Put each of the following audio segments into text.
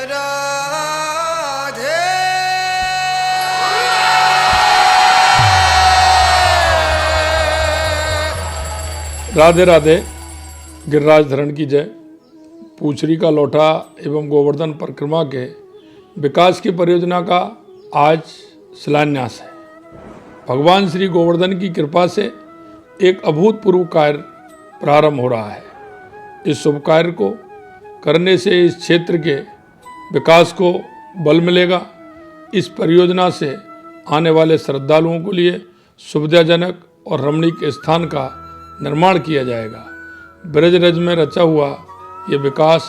राधे। राधे राधे। गिरिराज धरण की जय। पूछरी का लोटा एवं गोवर्धन परिक्रमा के विकास की परियोजना का आज शिलान्यास है। भगवान श्री गोवर्धन की कृपा से एक अभूतपूर्व कार्य प्रारंभ हो रहा है। इस शुभ कार्य को करने से इस क्षेत्र के विकास को बल मिलेगा। इस परियोजना से आने वाले श्रद्धालुओं के लिए सुविधाजनक और रमणीक स्थान का निर्माण किया जाएगा। ब्रज रज में रचा हुआ ये विकास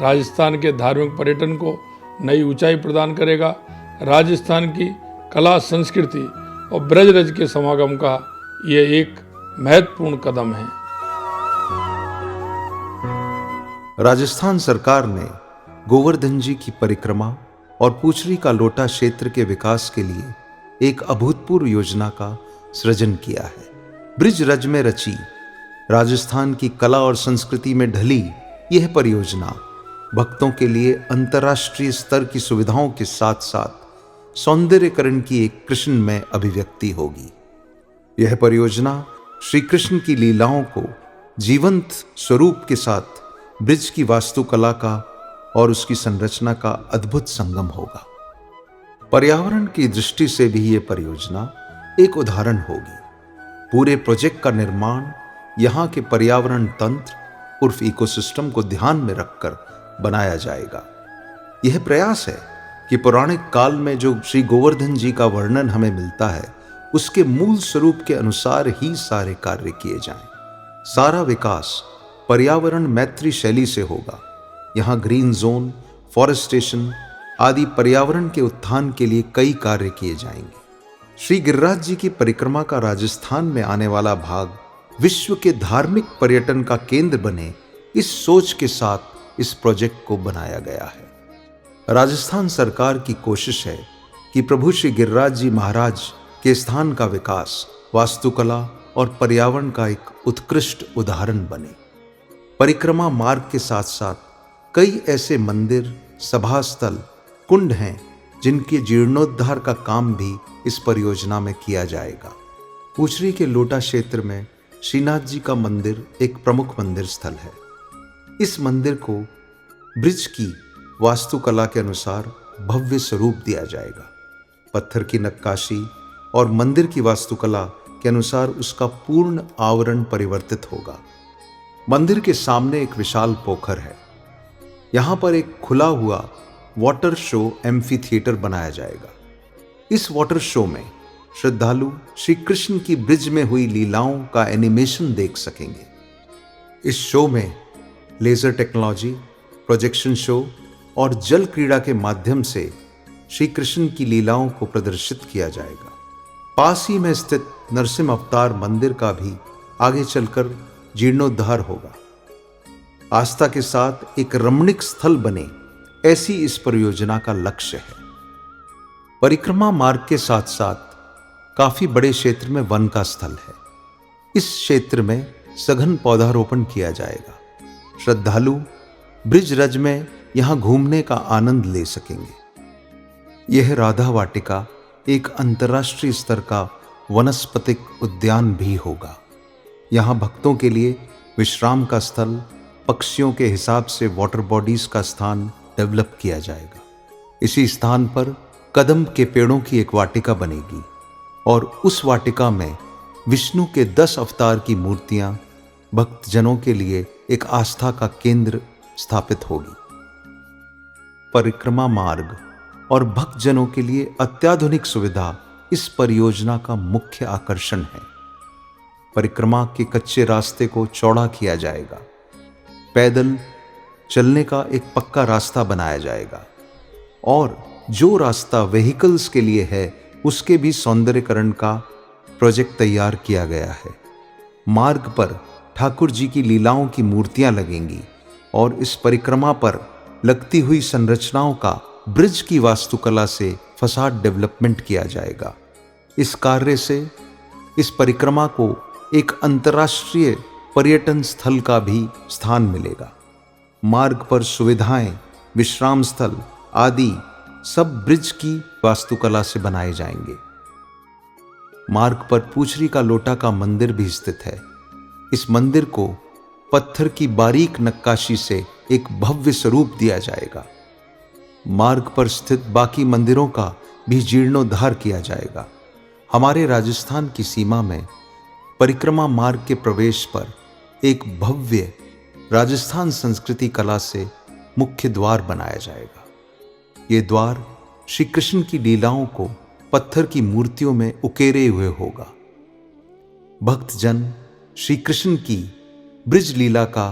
राजस्थान के धार्मिक पर्यटन को नई ऊंचाई प्रदान करेगा। राजस्थान की कला संस्कृति और ब्रज रज के समागम का ये एक महत्वपूर्ण कदम है। राजस्थान सरकार ने गोवर्धन जी की परिक्रमा और पूछरी का लोटा क्षेत्र के विकास के लिए एक अभूतपूर्व योजना का सृजन किया है। ब्रिज रज में रची, राजस्थान की कला और संस्कृति में ढली यह परियोजना भक्तों के लिए अंतर्राष्ट्रीय स्तर की सुविधाओं के साथ साथ सौंदर्यकरण की एक कृष्णमय अभिव्यक्ति होगी। यह परियोजना श्री कृष्ण की लीलाओं को जीवंत स्वरूप के साथ ब्रिज की वास्तुकला का और उसकी संरचना का अद्भुत संगम होगा। पर्यावरण की दृष्टि से भी यह परियोजना एक उदाहरण होगी। पूरे प्रोजेक्ट का निर्माण यहाँ के पर्यावरण तंत्र उर्फ इकोसिस्टम को ध्यान में रखकर बनाया जाएगा। यह प्रयास है कि पौराणिक काल में जो श्री गोवर्धन जी का वर्णन हमें मिलता है उसके मूल स्वरूप के अनुसार ही सारे कार्य किए जाएं। सारा विकास पर्यावरण मैत्री शैली से होगा। यहाँ ग्रीन जोन, फॉरेस्टेशन आदि पर्यावरण के उत्थान के लिए कई कार्य किए जाएंगे। श्री गिरिराज जी की परिक्रमा का राजस्थान में आने वाला भाग विश्व के धार्मिक पर्यटन का केंद्र बने, इस सोच के साथ इस प्रोजेक्ट को बनाया गया है। राजस्थान सरकार की कोशिश है कि प्रभु श्री गिरिराज जी महाराज के स्थान का विकास वास्तुकला और पर्यावरण का एक उत्कृष्ट उदाहरण बने। परिक्रमा मार्ग के साथ साथ कई ऐसे मंदिर, सभास्थल, कुंड हैं जिनके जीर्णोद्धार का काम भी इस परियोजना में किया जाएगा। पूछरी के लोटा क्षेत्र में श्रीनाथ जी का मंदिर एक प्रमुख मंदिर स्थल है। इस मंदिर को ब्रिज की वास्तुकला के अनुसार भव्य स्वरूप दिया जाएगा। पत्थर की नक्काशी और मंदिर की वास्तुकला के अनुसार उसका पूर्ण आवरण परिवर्तित होगा। मंदिर के सामने एक विशाल पोखर है। यहाँ पर एक खुला हुआ वाटर शो एम्फी थिएटर बनाया जाएगा। इस वाटर शो में श्रद्धालु श्री कृष्ण की ब्रिज में हुई लीलाओं का एनिमेशन देख सकेंगे। इस शो में लेजर टेक्नोलॉजी, प्रोजेक्शन शो और जल क्रीड़ा के माध्यम से श्री कृष्ण की लीलाओं को प्रदर्शित किया जाएगा। पास ही में स्थित नरसिंह अवतार मंदिर का भी आगे चलकर जीर्णोद्धार होगा। आस्था के साथ एक रमणीक स्थल बने, ऐसी इस परियोजना का लक्ष्य है। परिक्रमा मार्ग के साथ साथ काफी बड़े क्षेत्र में वन का स्थल है। इस क्षेत्र में सघन पौधारोपण किया जाएगा। श्रद्धालु ब्रिज रज में यहां घूमने का आनंद ले सकेंगे। यह राधा वाटिका एक अंतर्राष्ट्रीय स्तर का वनस्पतिक उद्यान भी होगा। यहां भक्तों के लिए विश्राम का स्थल, पक्षियों के हिसाब से वाटर बॉडीज का स्थान डेवलप किया जाएगा। इसी स्थान पर कदम के पेड़ों की एक वाटिका बनेगी और उस वाटिका में विष्णु के 10 अवतार की मूर्तियां भक्तजनों के लिए एक आस्था का केंद्र स्थापित होगी। परिक्रमा मार्ग और भक्तजनों के लिए अत्याधुनिक सुविधा इस परियोजना का मुख्य आकर्षण है। परिक्रमा के कच्चे रास्ते को चौड़ा किया जाएगा। पैदल चलने का एक पक्का रास्ता बनाया जाएगा और जो रास्ता व्हीकल्स के लिए है उसके भी सौंदर्यकरण का प्रोजेक्ट तैयार किया गया है। मार्ग पर ठाकुर जी की लीलाओं की मूर्तियां लगेंगी और इस परिक्रमा पर लगती हुई संरचनाओं का ब्रिज की वास्तुकला से फसाड डेवलपमेंट किया जाएगा। इस कार्य से इस परिक्रमा को एक अंतर्राष्ट्रीय पर्यटन स्थल का भी स्थान मिलेगा। मार्ग पर सुविधाएं विश्राम स्थल आदि सब ब्रिज की वास्तुकला से बनाए जाएंगे। मार्ग पर पूछरी का लोटा का मंदिर भी स्थित है। इस मंदिर को पत्थर की बारीक नक्काशी से एक भव्य स्वरूप दिया जाएगा। मार्ग पर स्थित बाकी मंदिरों का भी जीर्णोद्धार किया जाएगा। हमारे राजस्थान की सीमा में परिक्रमा मार्ग के प्रवेश पर एक भव्य राजस्थान संस्कृति कला से मुख्य द्वार बनाया जाएगा। ये द्वार श्री कृष्ण की लीलाओं को पत्थर की मूर्तियों में उकेरे हुए होगा। भक्तजन श्री कृष्ण की ब्रिज लीला का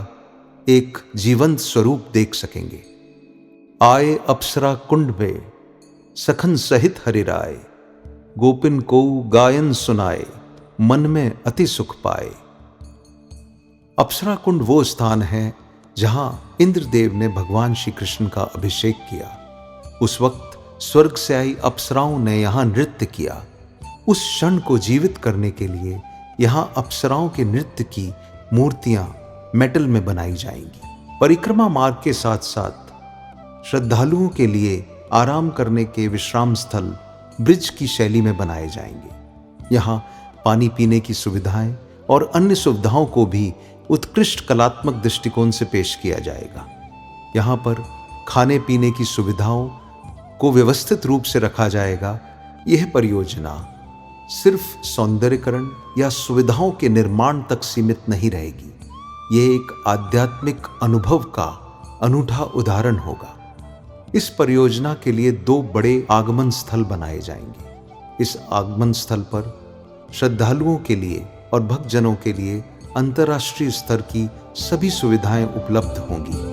एक जीवंत स्वरूप देख सकेंगे। आए अप्सरा कुंड में सखन सहित हरिराय, गोपिन को गायन सुनाए, मन में अति सुख पाए। अप्सरा कुंड वो स्थान है जहां इंद्रदेव ने भगवान श्री कृष्ण का अभिषेक किया। उस वक्त स्वर्ग से आई अप्सराओं ने यहां नृत्य किया। उस क्षण को जीवित करने के लिए यहां अप्सराओं के नृत्य की मूर्तियां मेटल में बनाई जाएंगी। परिक्रमा मार्ग के साथ साथ श्रद्धालुओं के लिए आराम करने के विश्राम स्थल ब्रिज की शैली में बनाए जाएंगे। यहां पानी पीने की सुविधाएं और अन्य सुविधाओं को भी उत्कृष्ट कलात्मक दृष्टिकोण से पेश किया जाएगा। यहां पर खाने पीने की सुविधाओं को व्यवस्थित रूप से रखा जाएगा। यह परियोजना सिर्फ सौंदर्यकरण या सुविधाओं के निर्माण तक सीमित नहीं रहेगी। यह एक आध्यात्मिक अनुभव का अनूठा उदाहरण होगा। इस परियोजना के लिए 2 बड़े आगमन स्थल बनाए जाएंगे। इस आगमन स्थल पर श्रद्धालुओं के लिए और भक्तजनों के लिए अंतर्राष्ट्रीय स्तर की सभी सुविधाएं उपलब्ध होंगी।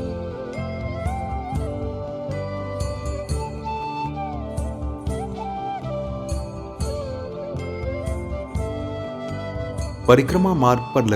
परिक्रमा मार्ग पर